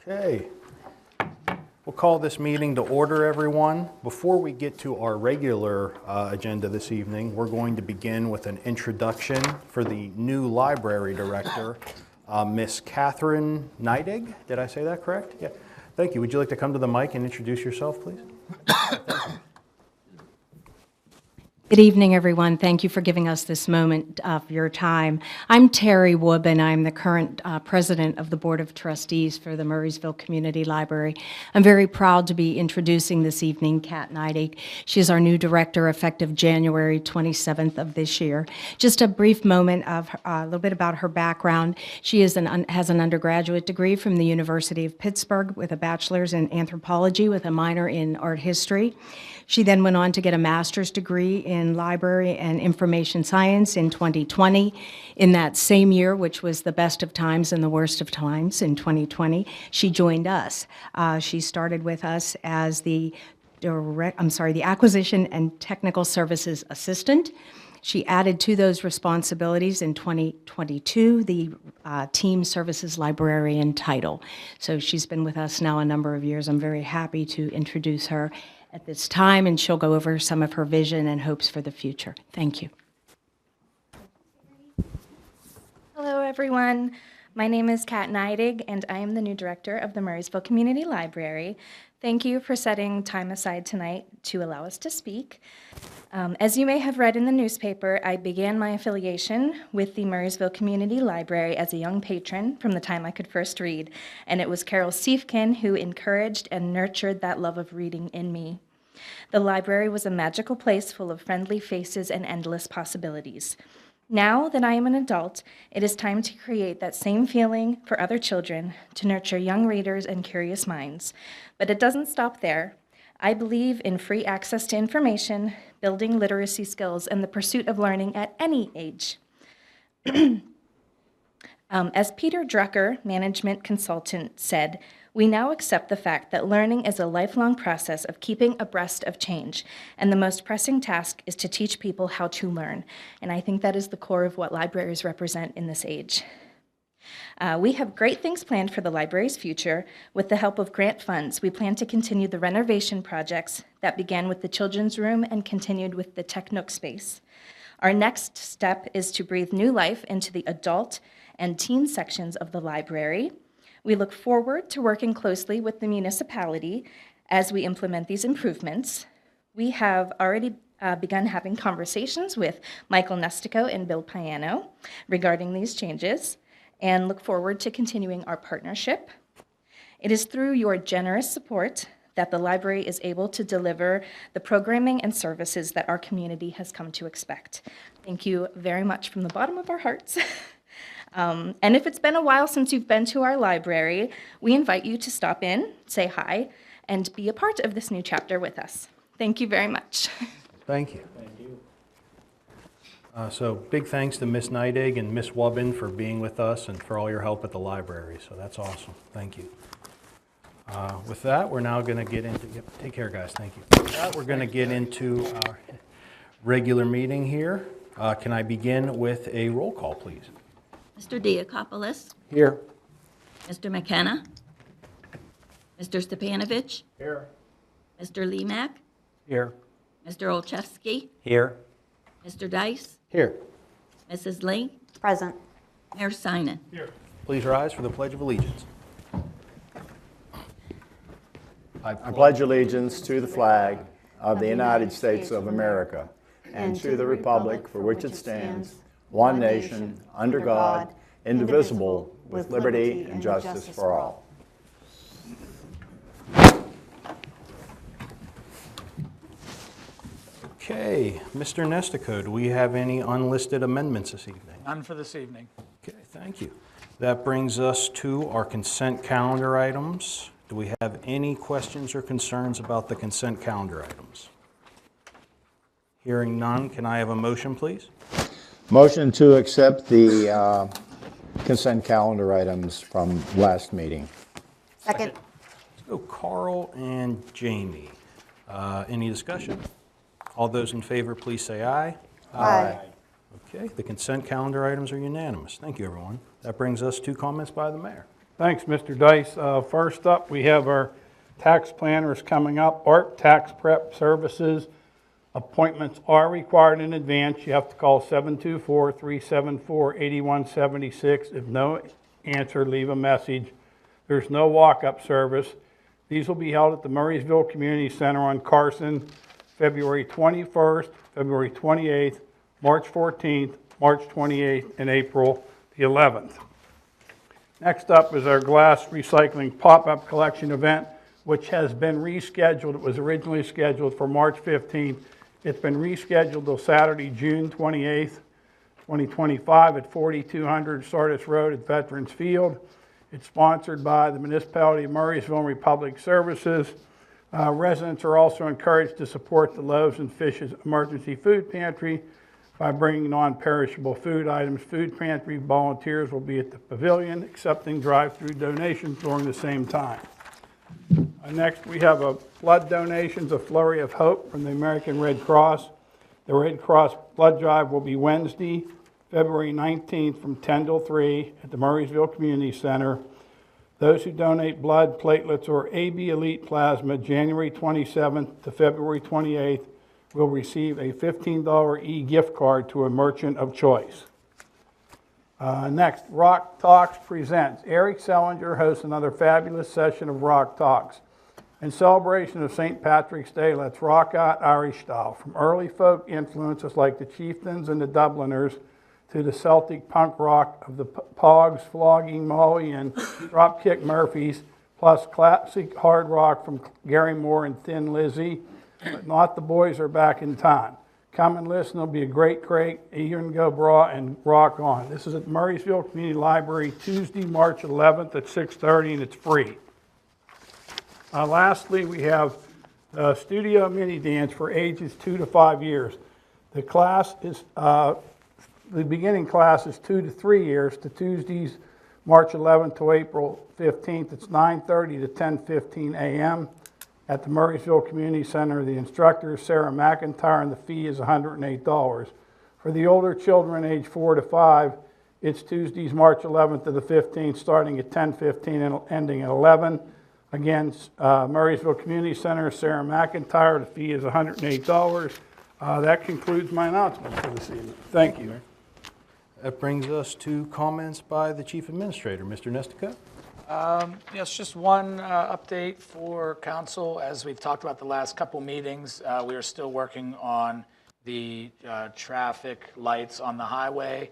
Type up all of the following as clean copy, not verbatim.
Okay. We'll call this meeting to order, everyone. Before we get to our regular agenda this evening, we're going to begin with an introduction for the new library director, Miss Catherine Neidig. Did I say that correct? Yeah. Thank you. Would you like to come to the mic and introduce yourself, please? Good evening, everyone. Thank you for giving us this moment of your time. I'm Terry Wood, and I'm the current president of the Board of Trustees for the Murrysville Community Library. I'm very proud to be introducing this evening Kat Neidig. She is our new director effective January 27th of this year. Just a brief moment of a little bit about her background. She has an undergraduate degree from the University of Pittsburgh with a bachelor's in anthropology with a minor in art history. She then went on to get a master's degree in library and information science in 2020. In that same year, which was the best of times and the worst of times in 2020, she joined us. She started with us as the acquisition and technical services assistant. She added to those responsibilities in 2022 the team services librarian title. So she's been with us now a number of years. I'm very happy to introduce her at this time, and she'll go over some of her vision and hopes for the future. Thank you. Hello, everyone. My name is Kat Neidig, and I am the new director of the Murrysville Community Library. Thank you for setting time aside tonight to allow us to speak. As you may have read in the newspaper, I began my affiliation with the Murrysville Community Library as a young patron from the time I could first read, and it was Carol Siefkin who encouraged and nurtured that love of reading in me. The library was a magical place full of friendly faces and endless possibilities. Now that I am an adult, it is time to create that same feeling for other children, to nurture young readers and curious minds. But it doesn't stop there. I believe in free access to information, building literacy skills, and the pursuit of learning at any age. As Peter Drucker, management consultant, said, we now accept the fact that learning is a lifelong process of keeping abreast of change, and the most pressing task is to teach people how to learn. And I think that is the core of what libraries represent in this age. We have great things planned for the library's future. With the help of grant funds, we plan to continue the renovation projects that began with the children's room and continued with the Tech Nook space. Our next step is to breathe new life into the adult and teen sections of the library. We look forward to working closely with the municipality as we implement these improvements. We have already begun having conversations with Michael Nestico and Bill Piano regarding these changes, and look forward to continuing our partnership. It is through your generous support that the library is able to deliver the programming and services that our community has come to expect. Thank you very much from the bottom of our hearts. And if it's been a while since you've been to our library, we invite you to stop in, say hi, and be a part of this new chapter with us. Thank you very much. Thank you. So big thanks to Miss Neidig and Miss Wubbin for being with us and for all your help at the library. So that's awesome. Thank you. With that, we're now going to get into, take care, guys. Thank you. With that, we're going to get into our regular meeting here. Can I begin with a roll call, please? Mr. Diakopoulos. Here. Mr. McKenna. Mr. Stepanovich. Here. Mr. Lemak. Here. Mr. Olszewski. Here. Mr. Dice. Here. Mrs. Lee. Present. Mayor Sinan. Here. Please rise for the Pledge of Allegiance. I pledge allegiance to the flag of the United States of America and to the republic for which it stands, one nation, under God, indivisible, with liberty and justice for all. Okay, Mr. Nestico, do we have any unlisted amendments this evening? None for this evening. Okay, thank you. That brings us to our consent calendar items. Do we have any questions or concerns about the consent calendar items? Hearing none, can I have a motion, please? Motion to accept the consent calendar items from last meeting. Second. Let's go Carl and Jamie. Any discussion? All those in favor, please say aye. Aye. Okay, the consent calendar items are unanimous. Thank you, everyone. That brings us to comments by the mayor. Thanks, Mr. Dice. First up, we have our tax planners coming up. ART Tax Prep Services. Appointments are required in advance. You have to call 724-374-8176. If no answer, leave a message. There's no walk-up service. These will be held at the Murraysville Community Center on Carson, February 21st, February 28th, March 14th, March 28th, and April the 11th. Next up is our glass recycling pop-up collection event, which has been rescheduled. It was originally scheduled for March 15th. It's been rescheduled till Saturday, June 28th, 2025 at 4200 Sardis Road at Veterans Field. It's sponsored by the Municipality of Murraysville and Republic Services. Residents are also encouraged to support the Loaves and Fishes Emergency Food Pantry by bringing non-perishable food items. Food pantry volunteers will be at the pavilion accepting drive-through donations during the same time. Next, we have a blood donations, a flurry of hope from the American Red Cross. The Red Cross blood drive will be Wednesday, February 19th from 10 till 3 at the Murraysville Community Center. Those who donate blood, platelets, or AB Elite plasma January 27th to February 28th will receive a $15 e-gift card to a merchant of choice. Next, Rock Talks presents. Eric Sellinger hosts another fabulous session of Rock Talks. In celebration of St. Patrick's Day, let's rock out Irish style. From early folk influences like the Chieftains and the Dubliners to the Celtic punk rock of the Pogs, Flogging Molly, and Dropkick Murphys, plus classic hard rock from Gary Moore and Thin Lizzy. But Not the Boys are back in time. Come and listen. It'll be a great crate. Even go bra and rock on. This is at Murraysville Community Library, Tuesday, March 11th at 6:30, and it's free. Lastly, we have Studio Mini Dance for ages 2 to 5 years. The class is, the beginning class is 2 to 3 years to Tuesdays, March 11th to April 15th. It's 9:30 to 10:15 a.m. at the Murraysville Community Center. The instructor is Sarah McIntyre, and the fee is $108. For the older children, age 4 to 5, it's Tuesdays, March 11th to the 15th, starting at 10:15 and ending at 11. Again, Murraysville Community Center, Sarah McIntyre, the fee is $108. That concludes my announcements for this evening. Thank you. That brings us to comments by the Chief Administrator, Mr. Nestica. Yes, just one update for council. As we've talked about the last couple meetings, we are still working on the traffic lights on the highway.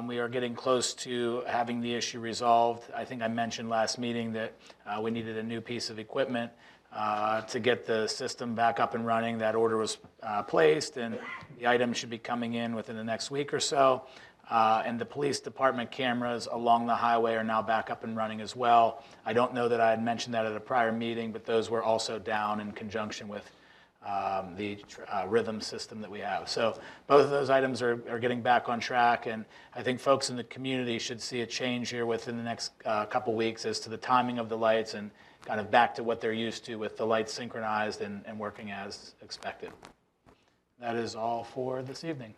We are getting close to having the issue resolved. I think I mentioned last meeting that we needed a new piece of equipment to get the system back up and running. That order was placed, and the item should be coming in within the next week or so. And the police department cameras along the highway are now back up and running as well. I don't know that I had mentioned that at a prior meeting, but those were also down in conjunction with the rhythm system that we have. So both of those items are getting back on track, and I think folks in the community should see a change here within the next couple weeks as to the timing of the lights and kind of back to what they're used to with the lights synchronized and working as expected. That is all for this evening.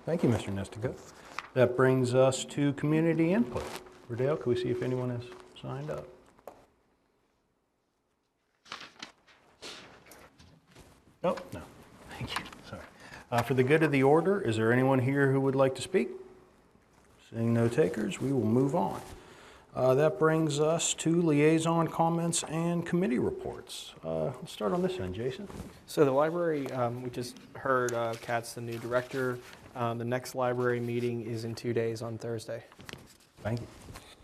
Thank you, Mr. Nestica. That brings us to community input. Verdale, can we see if anyone has signed up? Oh, no. Thank you. Sorry. For the good of the order, is there anyone here who would like to speak? Seeing no takers, we will move on. That brings us to liaison comments and committee reports. Let's start on this end, Jason. So the library, we just heard Kat's the new director. The next library meeting is in 2 days on Thursday. Thank you.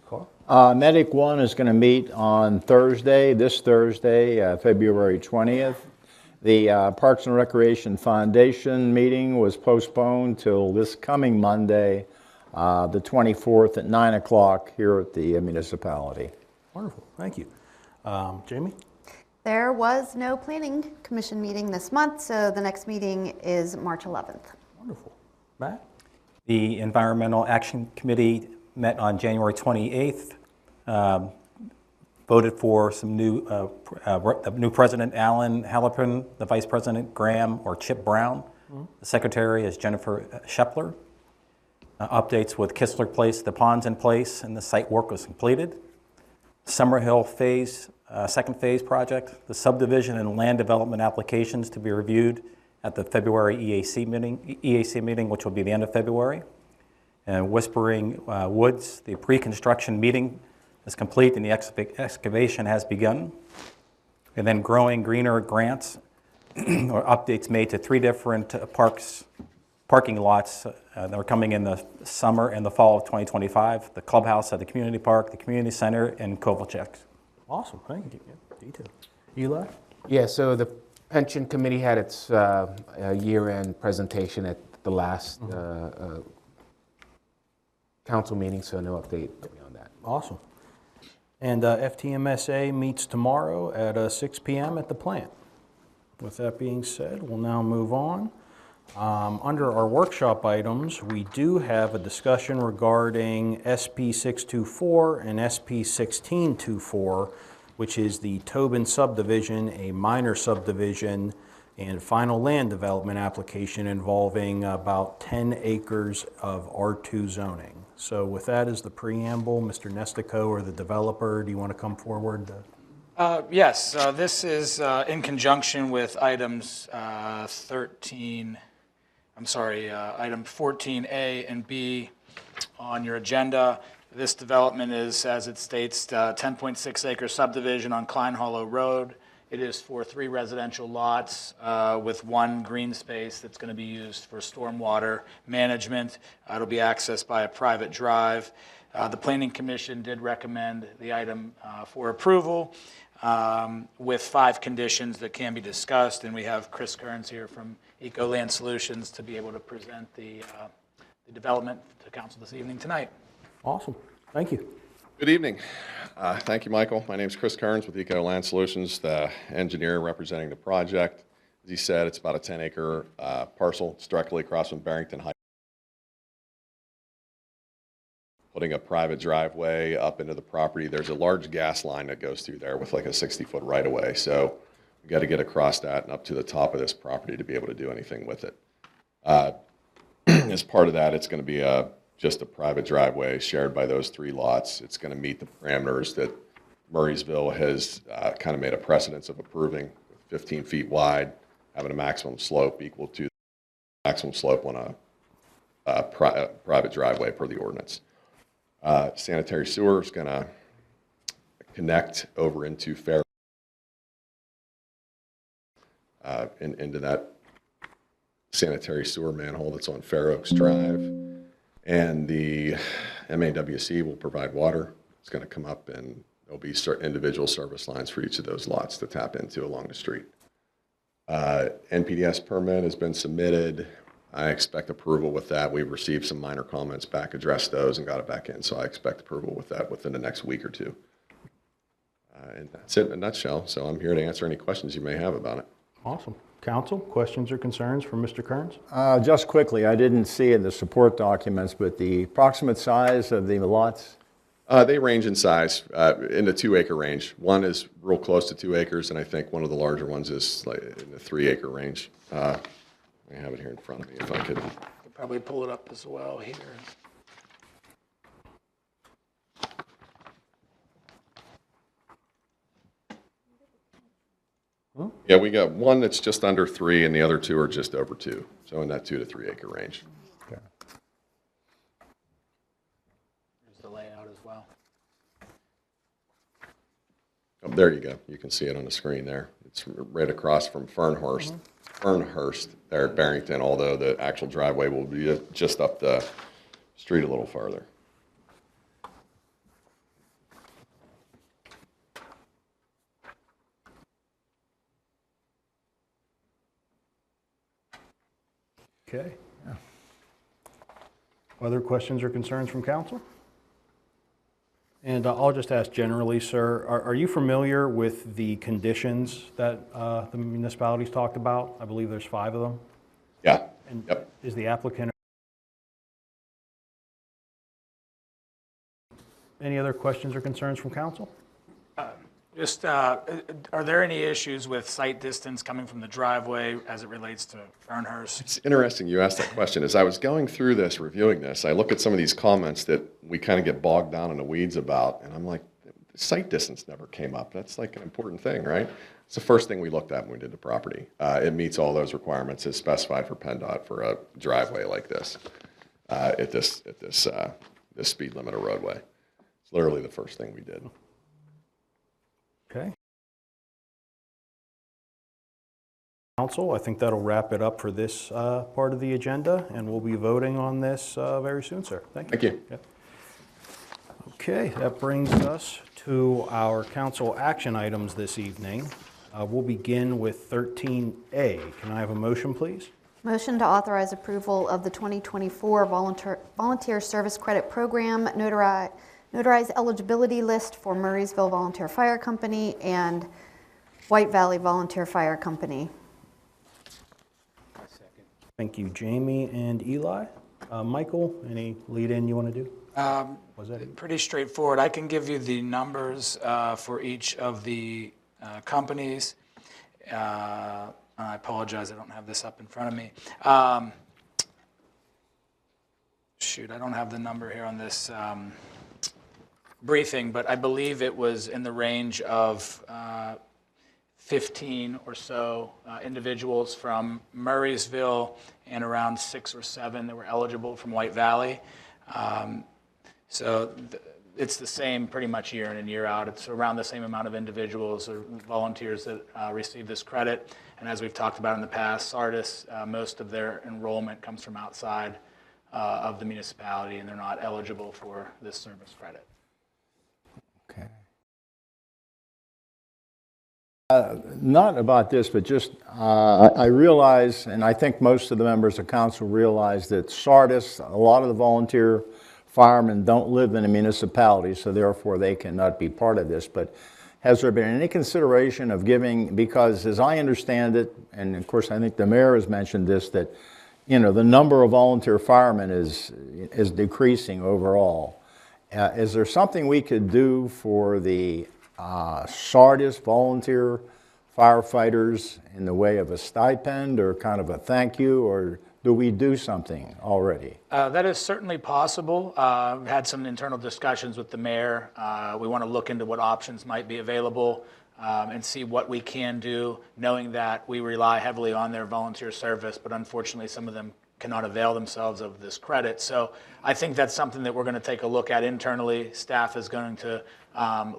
Carl? Medic One is going to meet on Thursday, this Thursday, February 20th. The Parks and Recreation Foundation meeting was postponed till this coming Monday, the 24th at 9 o'clock here at the municipality. Wonderful. Thank you. Jamie? There was no Planning Commission meeting this month, so the next meeting is March 11th. Wonderful. Matt? The Environmental Action Committee met on January 28th, voted for some new, the new president, Alan Halpern, the vice president, Graham or Chip Brown. The secretary is Jennifer Shepler. Updates with Kistler Place, the pond's in place and the site work was completed. Summerhill second phase project, the subdivision and land development applications to be reviewed at the February EAC meeting, which will be the end of February. And Whispering Woods, the pre-construction meeting is complete and the excavation has begun. And then Growing Greener grants or updates made to 3 different parking lots that are coming in the summer and the fall of 2025, the clubhouse at the community park, the community center, and Kovalchek. Awesome, thank you. Detail. Eli? Yeah, so the pension committee had its year-end presentation at the last council meeting, so no update on that. Awesome. And FTMSA meets tomorrow at 6 p.m. at the plant. With that being said, we'll now move on. Under our workshop items, we do have a discussion regarding SP 624 and SP 1624, which is the Tobin subdivision, a minor subdivision, and final land development application involving about 10 acres of R2 zoning. So with that as the preamble, Mr. Nestico or the developer, do you want to come forward? Yes, this is in conjunction with item 14A and B on your agenda. This development is, as it states, 10.6 acre subdivision on Klein Hollow Road. It is for 3 residential lots with 1 green space that's going to be used for stormwater management. It'll be accessed by a private drive. The Planning Commission did recommend the item for approval with 5 conditions that can be discussed, and we have Chris Kearns here from Ecoland Solutions to be able to present the development to council this evening tonight. Awesome, thank you. Good evening. Thank you, Michael. My name is Chris Kearns with Ecoland Solutions, the engineer representing the project. As he said, it's about a 10-acre parcel. It's directly across from Barrington High. Putting a private driveway up into the property. There's a large gas line that goes through there with like a 60-foot right-of-way. So we got to get across that and up to the top of this property to be able to do anything with it. As part of that, it's going to be just a private driveway shared by those 3 lots. It's going to meet the parameters that Murraysville has kind of made a precedence of approving, 15 feet wide, having a maximum slope equal to the maximum slope on a private driveway per the ordinance. Sanitary sewer is going to connect over into Fair into that sanitary sewer manhole that's on Fair Oaks Drive. And the MAWC will provide water. It's going to come up, and there'll be certain individual service lines for each of those lots to tap into along the street. NPDES permit has been submitted. I expect approval with that. We've received some minor comments back, addressed those, and got it back in. So I expect approval with that within the next week or 2. And that's it in a nutshell. So I'm here to answer any questions you may have about it. Awesome. Council, questions or concerns from Mr. Kearns? Just quickly, I didn't see in the support documents, but the approximate size of the lots? They range in size in the 2-acre range. One is real close to 2 acres, and I think one of the larger ones is like in the 3-acre range. I have it here in front of me if I could. Could probably pull it up as well here. Yeah, we got one that's just under 3, and the other 2 are just over 2. So in that 2 to 3 acre range. Okay. There's the layout as well. Oh, there you go. You can see it on the screen there. It's right across from Fernhurst there at Barrington, although the actual driveway will be just up the street a little farther. Okay. Other questions or concerns from council? And I'll just ask generally, sir, are you familiar with the conditions that the municipalities talked about? I believe there's 5 of them. Yeah. And yep. Is the applicant? Any other questions or concerns from council? Just, are there any issues with sight distance coming from the driveway as it relates to Fernhurst? It's interesting you asked that question. As I was going through this, reviewing this, I look at some of these comments that we kind of get bogged down in the weeds about, and I'm like, site distance never came up. That's like an important thing, right? It's the first thing we looked at when we did the property. It meets all those requirements as specified for PennDOT for a driveway like this, at this speed limit of roadway. It's literally the first thing we did. Okay. Council, I think that'll wrap it up for this part of the agenda, and we'll be voting on this very soon, sir. Thank you. Thank you. Yep. Okay, that brings us to our council action items this evening. We'll begin with 13A. Can I have a motion, please? Motion to authorize approval of the 2024 Volunteer Service Credit Program, notarize eligibility list for Murraysville Volunteer Fire Company and White Valley Volunteer Fire Company. Thank you, Jamie and Eli. Michael, any lead-in you want to do? Was that Pretty straightforward. I can give you the numbers for each of the companies. I apologize, I don't have this up in front of me. Shoot, I don't have the number here on this briefing, but I believe it was in the range of 15 or so individuals from Murraysville and around 6 or 7 that were eligible from White Valley. It's the same pretty much year in and year out. It's around the same amount of individuals or volunteers that receive this credit. And as we've talked about in the past, Sardis, most of their enrollment comes from outside of the municipality, and they're not eligible for this service credit. Okay. Not about this, but just I realize, and I think most of the members of council realize that Sardis, a lot of the volunteer firemen don't live in a municipality, so therefore they cannot be part of this. But has there been any consideration of giving, because as I understand it, and of course I think the mayor has mentioned this, that the number of volunteer firemen is decreasing overall. Is there something we could do for the Sardis volunteer firefighters in the way of a stipend or kind of a thank you, or do we do something already? That is certainly possible. We've had some internal discussions with the mayor. We want to look into what options might be available and see what we can do, knowing that we rely heavily on their volunteer service, but unfortunately some of them cannot avail themselves of this credit. So I think that's something that we're going to take a look at internally. Staff is going to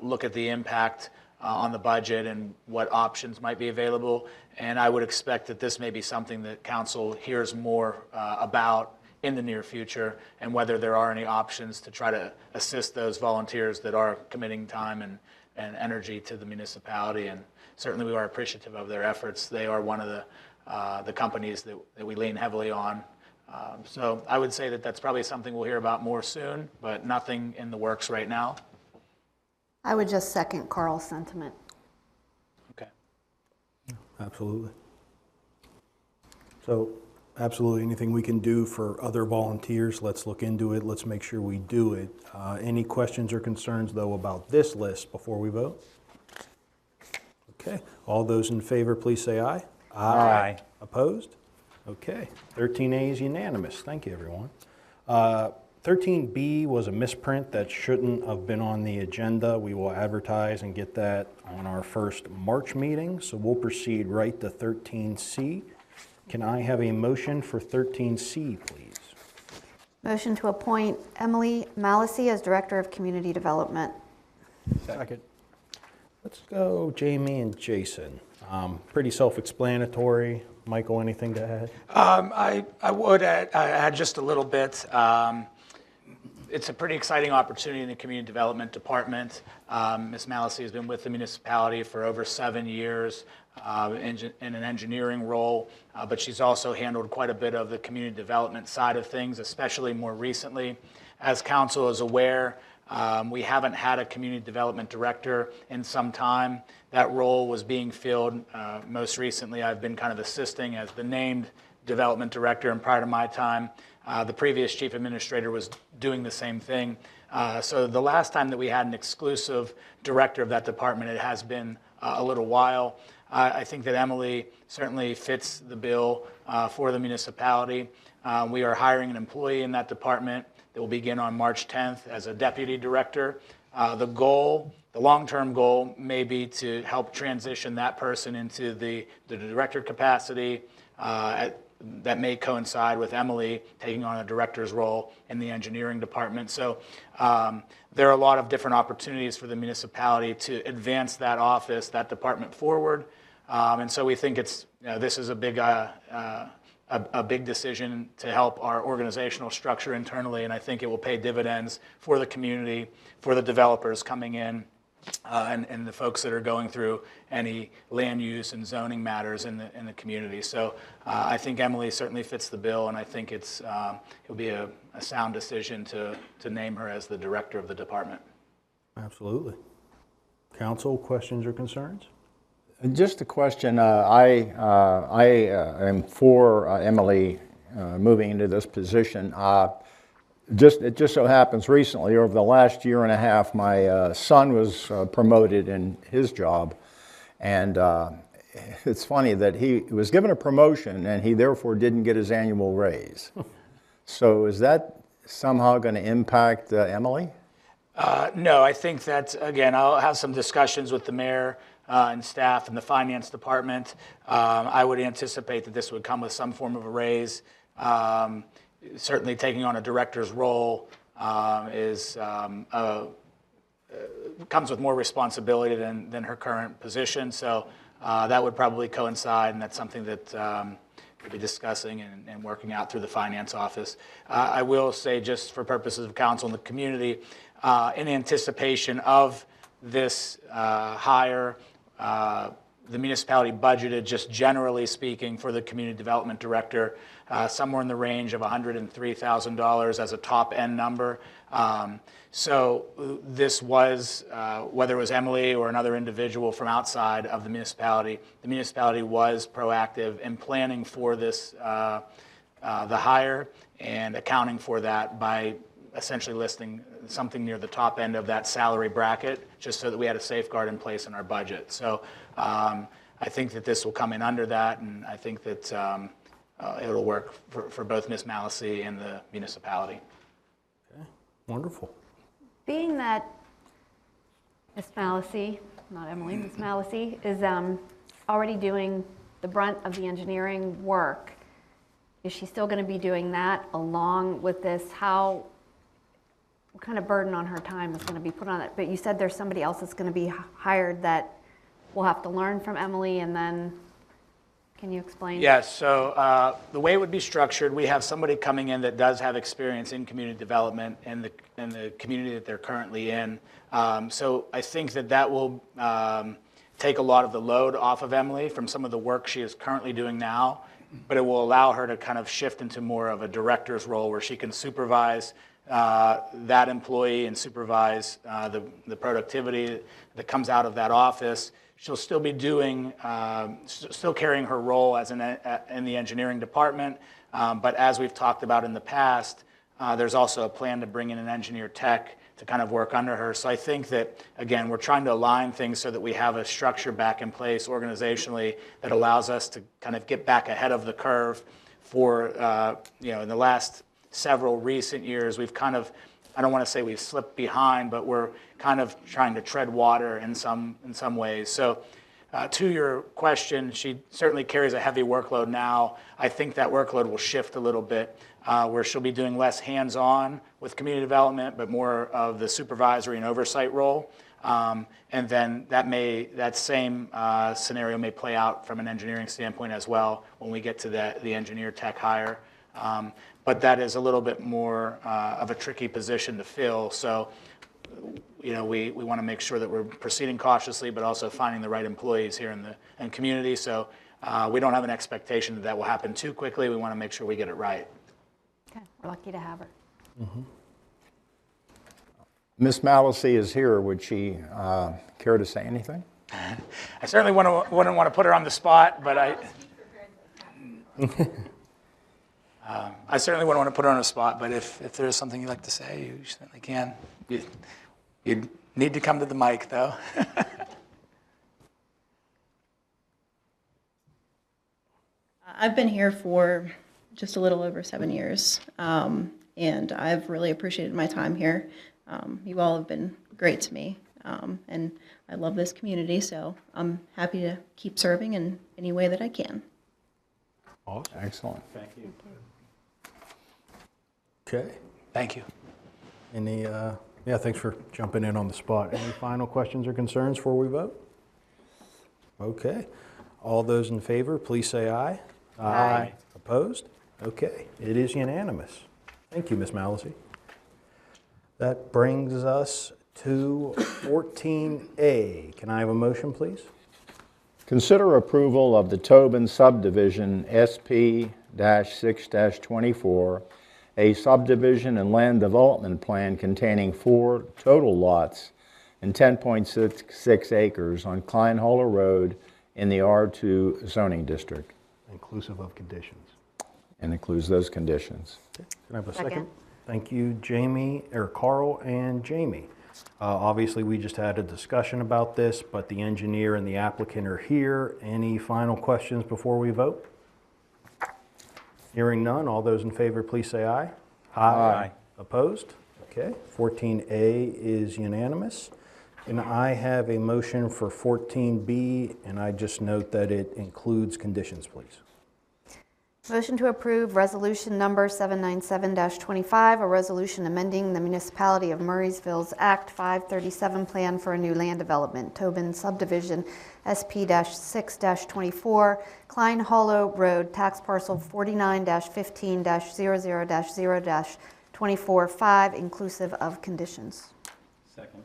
look at the impact on the budget and what options might be available. And I would expect that this may be something that council hears more about in the near future, and whether there are any options to try to assist those volunteers that are committing time and energy to the municipality. And certainly we are appreciative of their efforts. They are one of the companies that we lean heavily on. So I would say that that's probably something we'll hear about more soon, but nothing in the works right now. I would just second Carl's sentiment. Okay. Absolutely. So, absolutely, anything we can do for other volunteers, let's look into it. Let's make sure we do it. Any questions or concerns, though, about this list before we vote? Okay. All those in favor, please say aye. Aye. Opposed? Okay. 13A is unanimous. Thank you, everyone. 13B was a misprint that shouldn't have been on the agenda. We will advertise and get that on our first March meeting, so we'll proceed right to 13C. Can I have a motion for 13C, please? Motion to appoint Emily Malasey as Director of Community Development. Second. Let's go Jamie and Jason. Pretty self-explanatory. Michael, anything to add? I would add just a little bit. It's a pretty exciting opportunity in the Community Development Department. Ms. Malasey has been with the municipality for over 7 years in an engineering role, but she's also handled quite a bit of the community development side of things, especially more recently. As council is aware, we haven't had a community development director in some time. That role was being filled. Most recently, I've been kind of assisting as the named development director, and prior to my time, the previous chief administrator was doing the same thing. So the last time that we had an exclusive director of that department, it has been a little while. I think that Emily certainly fits the bill for the municipality. We are hiring an employee in that department that will begin on March 10th as a deputy director. The long-term goal may be to help transition that person into the director capacity. That may coincide with Emily taking on a director's role in the engineering department. So there are a lot of different opportunities for the municipality to advance that office, that department forward. And so we think this is a big decision to help our organizational structure internally, and I think it will pay dividends for the community, for the developers coming in, and the folks that are going through any land use and zoning matters in the community. So I think Emily certainly fits the bill, and I think it'll be a sound decision to name her as the director of the department. Absolutely. Council, questions or concerns? Just a question. I am for Emily moving into this position. It just so happens recently, over the last year and a half, my son was promoted in his job. And it's funny that he was given a promotion and he therefore didn't get his annual raise. So is that somehow going to impact Emily? No, I think that, again, I'll have some discussions with the mayor and staff and the finance department. I would anticipate that this would come with some form of a raise. Certainly taking on a director's role comes with more responsibility than her current position. So that would probably coincide, and that's something that we'll be discussing and working out through the finance office. I will say, just for purposes of council and the community, in anticipation of this hire, the municipality budgeted, just generally speaking, for the community development director, somewhere in the range of $103,000 as a top-end number. So this was, whether it was Emily or another individual from outside of the municipality was proactive in planning for this, the hire, and accounting for that by essentially listing something near the top end of that salary bracket, just so that we had a safeguard in place in our budget. So I think that this will come in under that, and I think that it'll work for both Ms. Malasey and the municipality. Okay, wonderful. Being that Ms. Malasey, not Emily, Ms. Malasey, is already doing the brunt of the engineering work, is she still going to be doing that along with this? What kind of burden on her time is going to be put on it? But you said there's somebody else that's going to be hired that will have to learn from Emily, and then, can you explain? Yes, so the way it would be structured, we have somebody coming in that does have experience in community development in the community that they're currently in. So I think that will take a lot of the load off of Emily from some of the work she is currently doing now, but it will allow her to kind of shift into more of a director's role where she can supervise that employee and supervise the productivity that comes out of that office. She'll still be doing, still carrying her role as in the engineering department, but as we've talked about in the past, there's also a plan to bring in an engineer tech to kind of work under her. So I think that, again, we're trying to align things so that we have a structure back in place organizationally that allows us to kind of get back ahead of the curve. For, in the last several recent years, we've kind of, I don't want to say we've slipped behind, but we're kind of trying to tread water in some ways. So to your question, she certainly carries a heavy workload now. I think that workload will shift a little bit, where she'll be doing less hands-on with community development, but more of the supervisory and oversight role. And then that same scenario may play out from an engineering standpoint as well when we get to the engineer tech hire. But that is a little bit more of a tricky position to fill. So, we want to make sure that we're proceeding cautiously, but also finding the right employees here in the community. So we don't have an expectation that will happen too quickly. We want to make sure we get it right. Okay, we're lucky to have her. Mm-hmm. Ms. Malasey is here. Would she care to say anything? I certainly wouldn't want to put her on the spot, but I certainly wouldn't want to put her on the spot, but if there is something you'd like to say, you certainly can. You'd need to come to the mic, though. I've been here for just a little over 7 years, and I've really appreciated my time here. You all have been great to me, and I love this community, so I'm happy to keep serving in any way that I can. Awesome. Excellent. Thank you. Okay. Thank you. Any, yeah, thanks for jumping in on the spot. Any final questions or concerns before we vote? Okay. All those in favor, please say aye. Aye. Opposed? Okay, it is unanimous. Thank you, Ms. Malice. That brings us to 14A. Can I have a motion, please? Consider approval of the Tobin subdivision SP-6-24, a subdivision and land development plan containing 4 total lots and 10.66 acres on Klein Hollow Road in the R2 zoning district, Inclusive of conditions. and includes those conditions. Can I have a second? Second. Thank you, Carl and Jamie. Obviously, we just had a discussion about this, but the engineer and the applicant are here. Any final questions before we vote? Hearing none, all those in favor, please say aye. Aye. Opposed? Okay, 14A is unanimous. And I have a motion for 14B, and I just note that it includes conditions, please. Motion to approve Resolution Number 797-25, a resolution amending the Municipality of Murraysville's Act 537 plan for a new land development, Tobin Subdivision, SP-6-24, Klein Hollow Road, tax parcel 49-15-00-0-24-5, inclusive of conditions. Second.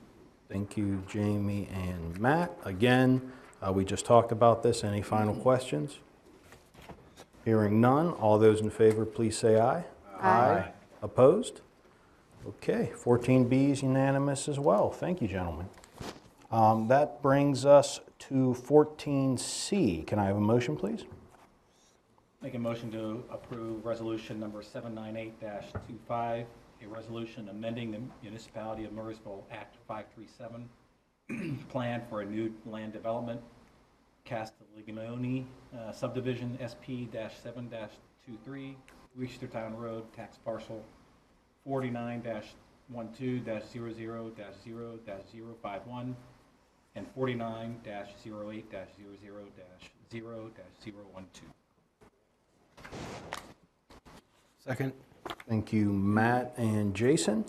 Thank you, Jamie and Matt. Again, we just talked about this. Any final questions? Hearing none, all those in favor, please say aye. Aye. Opposed? Okay, 14B is unanimous as well. Thank you, gentlemen. That brings us to 14C. Can I have a motion, please? Make a motion to approve resolution number 798-25, a resolution amending the Municipality of Murraysville Act 537 plan for a new land development, Castiglione subdivision, SP-7-23, Westertown Road, tax parcel 49-12-00-0-051 and 49-08-00-0-012. Second. Thank you, Matt and Jason.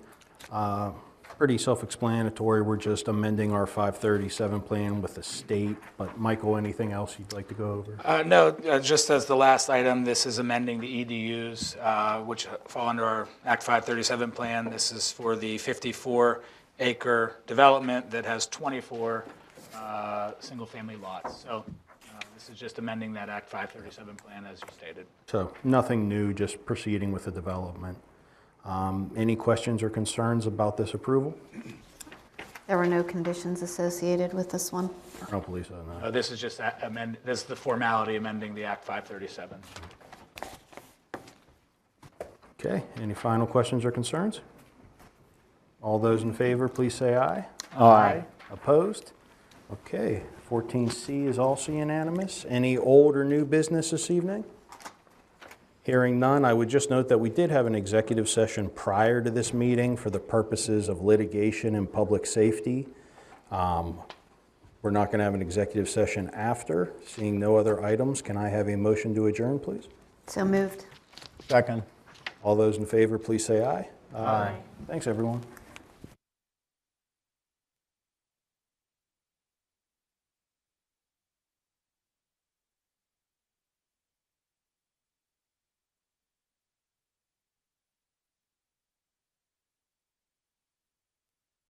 Pretty self-explanatory. We're just amending our 537 plan with the state. But Michael, anything else you'd like to go over? No, just as the last item, this is amending the EDUs, which fall under our Act 537 plan. This is for the 54-acre development that has 24 single-family lots. So this is just amending that Act 537 plan as you stated. So nothing new, just proceeding with the development. Any questions or concerns about this approval? There were no conditions associated with this one. I don't believe so, no. This is just this is the formality amending the Act 537. Okay, any final questions or concerns? All those in favor, please say aye. Aye. Opposed? Okay, 14C is also unanimous. Any old or new business this evening? Hearing none, I would just note that we did have an executive session prior to this meeting for the purposes of litigation and public safety. We're not going to have an executive session after. Seeing no other items, can I have a motion to adjourn, please? So moved. Second. All those in favor, please say aye. Aye. Thanks, everyone.